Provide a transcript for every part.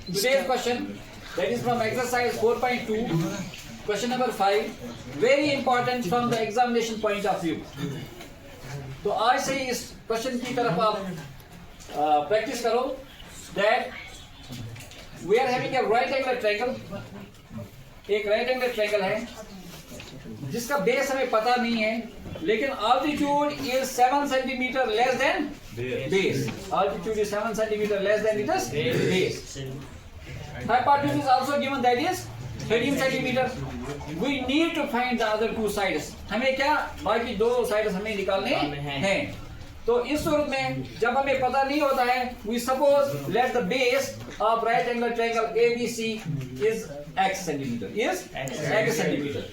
Today's question, that is from exercise 4.2, question number 5, very important from the examination point of view. तो आज से इस question की तरफ आप प्रैक्टिस करो. That we are having a right angle triangle. एक right angle triangle है जिसका बेस हमें पता नहीं है, लेकिन altitude is 7 centimeter less than base. Altitude is 7 centimeter less than it is base. Hypotenuse is also given, that is 13 centimeter. We need to find the other two sides. हमें क्या बाकी दो sides हमें निकालने हैं. तो इस सूरत में जब हमें पता नहीं होता है, we suppose let the base of right angle triangle ABC is x centimeter. Is x centimeter.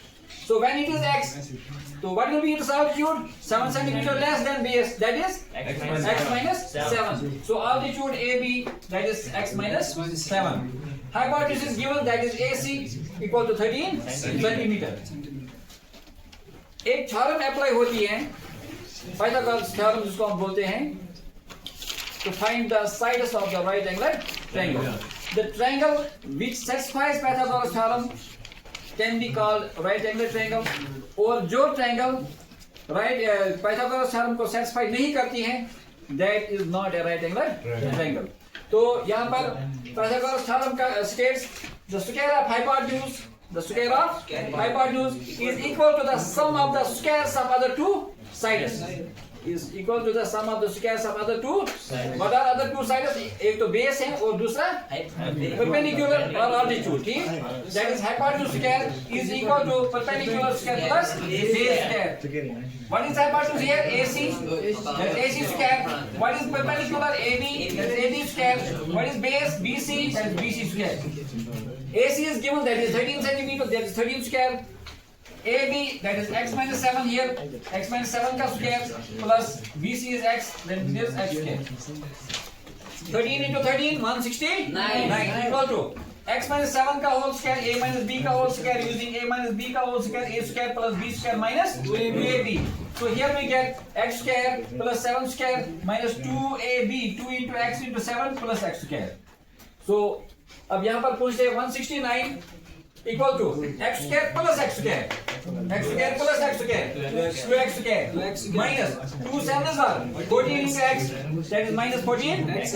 So when it is x, so what will be its altitude? 7 centimeter less than base, that is x minus 7. So altitude AB, that is x minus 7. Hypotenuse is given, that is AC equal to 13 centimeter. एक theorem apply होती है, Pythagoras theorem जिसको हम बोलते हैं, to find the sides of the right angle triangle. The triangle which satisfies Pythagoras theorem can be called right angle triangle. और जो triangle right Pythagoras theorem को satisfy नहीं करती है, that is not a right angle triangle. तो यहाँ पर Pythagoras theorem का states the square of hypotenuse, the square of hypotenuse is equal to the sum of the squares of other two sides. Is equal to the sum of the squares of other two. What are other two sides? एक तो base है और दूसरा perpendicular और altitude. ठीक? That is hypotenuse square is equal to perpendicular square plus base square. What is hypotenuse here? AC. That is AC square. What is perpendicular? AB. That is AB square. What is base? BC. That is BC square. AC is given, that is 13 centimeter. That is 13 square. AB, that is x minus 7 here, x minus 7 का square plus BC is x, then this x square. 13 into 13, 169 equal to x minus 7 का whole square, a minus b का whole square, using a minus b का whole square, a square plus b square minus 2ab. So here we get x square plus 7 square minus 2ab, 2 into x into 7 plus x square. So अब यहाँ पर पूछते हैं 169 equal to x square plus x square, x square plus x square, 2x square minus 2 7s are 14 into x, that is minus 14 x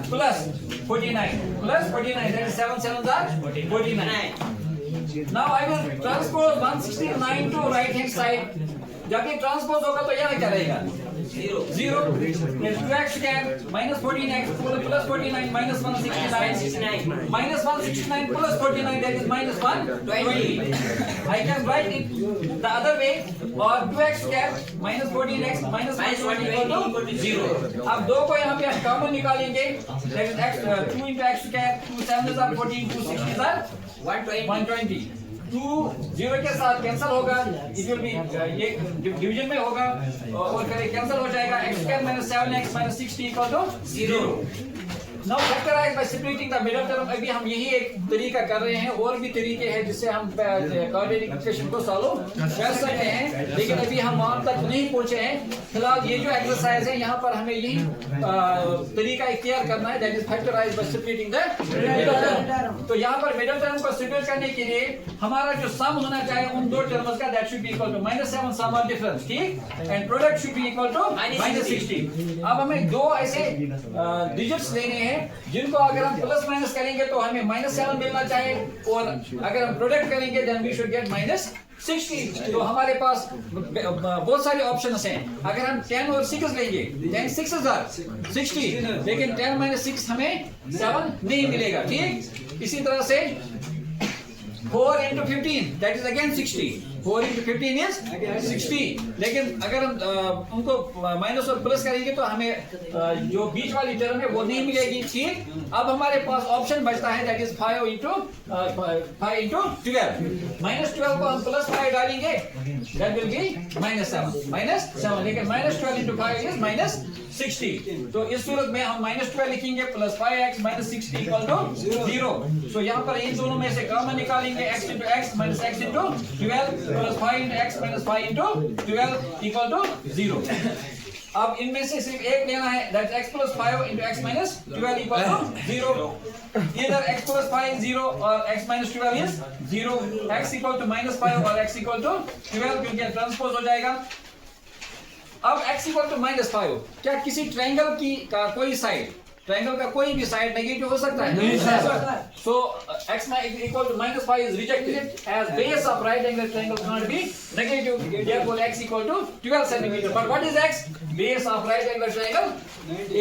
plus 49 plus 49, that is 7 7s are 49. Now I will transpose 169 to right hand side. जब ये transpose होगा तो यहाँ क्या रहेगा? 0 2x square minus 14x plus 49 minus 169 minus 169 plus 49, that is minus 120. I can write it the other way, or 2x square minus 14x minus 120 equal to 0. अब दो को यहाँ पे कॉमन निकालेंगे, that is x 2 into x square, 2 7s are 14, 2 6s are 120. 2 0 के साथ cancel होगा, it will be ये डिवीजन में होगा और करें कैंसिल हो जाएगा. x square minus 7x minus 60 equal to 0. Now factorize by splitting the middle term. अभी हम यही एक तरीका कर रहे हैं, और भी तरीके हैं जिससे हम क्वाड्रेटिक इक्वेशन को सॉल्व कर सकते हैं, लेकिन अभी हम वहां तक नहीं पहुंचे हैं. फिलहाल ये जो एक्सरसाइज है यहाँ पर हमें यही तरीका इख्तियार करना है, that is factorize by splitting the middle term. तो यहाँ पर मिडल टर्म को स्प्लिट करने के लिए हमारा जो सम होना चाहिए उन दो टर्म्स का, that should be equal to -7 sum of difference, ठीक, and product should be equal to -60. अब हमें दो ऐसे डिजिट्स लेने हैं जिनको अगर हम प्लस माइनस करेंगे तो हमें -7 मिलना चाहिए, और अगर हम प्रोडक्ट करेंगे देन वी शुड गेट -60. तो हमारे पास बहुत सारे ऑप्शंस हैं. अगर हम 10 और 6 लेंगे, 10 6s are 60, लेकिन 10 - 6 हमें 7 नहीं मिलेगा. ठीक, इसी तरह से 4 into 15, that is again 60. 4 into 15 is 60. लेकिन अगर हम उनको माइनस और प्लस करेंगे तो हमें जो बीच वाली टर्म है वो नहीं मिलेगी. ठीक, अब हमारे पास ऑप्शन बचता है, that is 5 into 12. -12 को हम +5 डालेंगे, that will be -7. लेकिन -12 into 5 is -60. तो इस सूरत में हम -12 लिखेंगे plus 5x minus 60 equal to 0. So यहाँ पर इन दोनों में से कॉमन निकालेंगे, x into x minus x into 12 plus 5 into x minus 5 into 12 equal to 0. अब इनमें से सिर्फ एक लेना है, that x plus 5 into x minus 12 equal to 0. Either x plus 5 is 0 or x minus 12 is 0. x equal to minus 5 or x equal to 12 क्योंकि transpose हो जाएगा. अब x equal to minus 5, क्या किसी ट्रायंगल की का कोई साइड, ट्रायंगल का कोई भी साइड नेगेटिव हो सकता है? नहीं sir. So x equal to minus 5 is rejected as base of right angle triangle cannot be negative. Therefore x equal to 12 centimeter. But what is x? Base of right angle triangle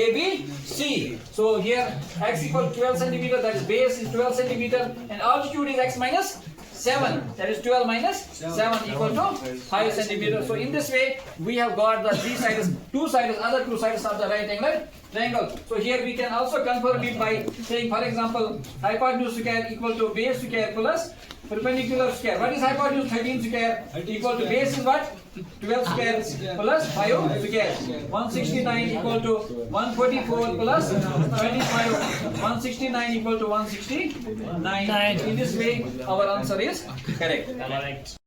ABC. So here x equal to 12 centimeter. That is base is 12 centimeter and altitude is x minus 7. That is 12 minus 7 equal to 5 centimeter. So in this way we have got the three sides, other two sides of the right angle triangle. So here we can also confirm it by saying, for example, hypotenuse square equal to base square plus perpendicular square. What is hypotenuse? 13 square equal to base is what? 12 square plus 5 square. 169 equal to 144 plus 25. 169 equal to 169. In this way our answer is correct.